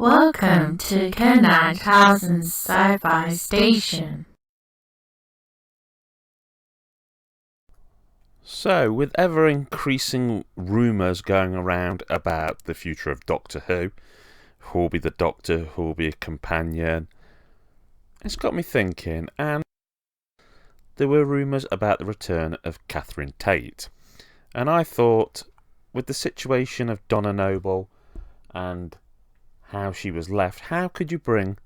Welcome to K9000's Sci-Fi Station. So, with ever-increasing rumours going around about the future of Doctor Who will be the Doctor, who will be a companion, it's got me thinking, and there were rumours about the return of Catherine Tate. And I thought, with the situation of Donna Noble and how she was left, how could you bring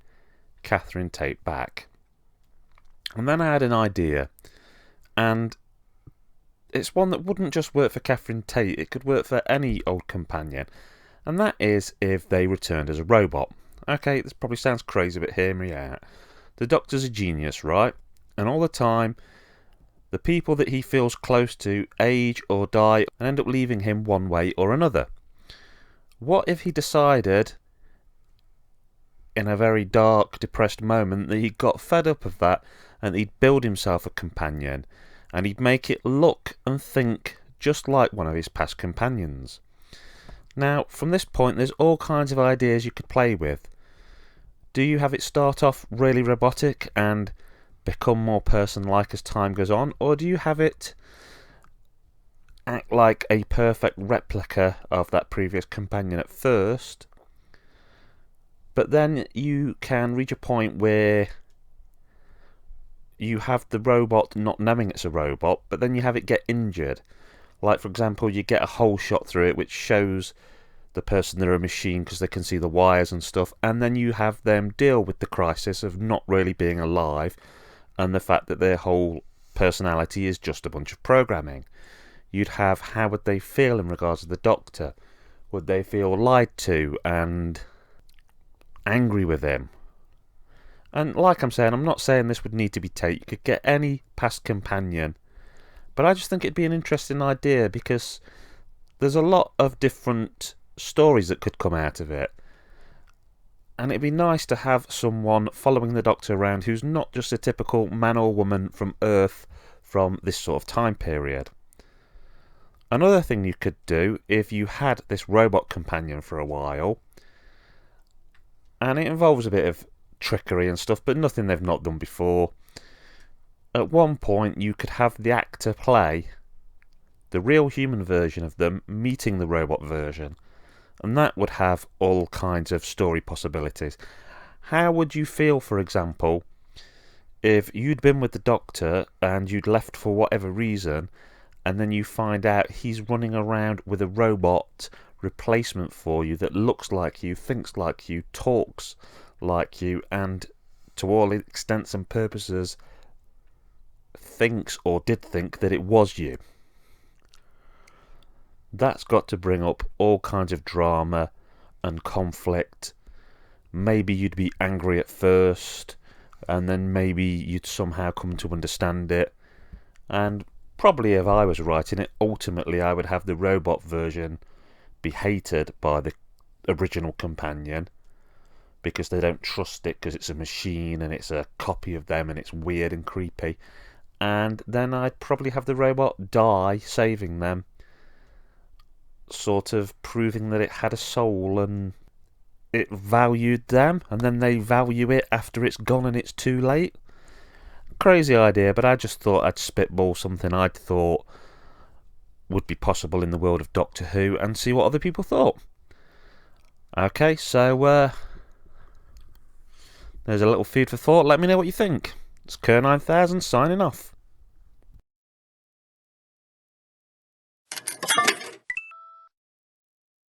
Catherine Tate back? And then I had an idea, and it's one that wouldn't just work for Catherine Tate, it could work for any old companion, and that is if they returned as a robot. Okay, this probably sounds crazy, but hear me out. The Doctor's a genius, right? And all the time, the people that he feels close to age or die and end up leaving him one way or another. What if he decided, in a very dark, depressed moment, that he got fed up of that and he'd build himself a companion and he'd make it look and think just like one of his past companions? Now, from this point, there's all kinds of ideas you could play with. Do you have it start off really robotic and become more person-like as time goes on, or do you have it act like a perfect replica of that previous companion at first, but then you can reach a point where you have the robot not knowing it's a robot, but then you have it get injured? Like, for example, you get a hole shot through it which shows the person they're a machine because they can see the wires and stuff, and then you have them deal with the crisis of not really being alive and the fact that their whole personality is just a bunch of programming. You'd have, how would they feel in regards to the Doctor? Would they feel lied to and angry with him? And like I'm saying, I'm not saying this would need to be Tate. You could get any past companion. But I just think it'd be an interesting idea because there's a lot of different stories that could come out of it. And it'd be nice to have someone following the Doctor around who's not just a typical man or woman from Earth from this sort of time period. Another thing you could do, if you had this robot companion for a while, and it involves a bit of trickery and stuff, but nothing they've not done before. At one point, you could have the actor play the real human version of them meeting the robot version, and that would have all kinds of story possibilities. How would you feel, for example, if you'd been with the Doctor and you'd left for whatever reason, and then you find out he's running around with a robot replacement for you that looks like you, thinks like you, talks like you, and to all extents and purposes thinks or did think that it was you? That's got to bring up all kinds of drama and conflict. Maybe you'd be angry at first, and then maybe you'd somehow come to understand it. And probably if I was writing it, ultimately I would have the robot version be hated by the original companion because they don't trust it because it's a machine and it's a copy of them and it's weird and creepy. And then I'd probably have the robot die saving them, sort of proving that it had a soul and it valued them, and then they value it after it's gone and it's too late. Crazy idea, but I just thought I'd spitball something I'd thought would be possible in the world of Doctor Who and see what other people thought. Okay, so there's a little food for thought. Let me know what you think. It's K9000 signing off.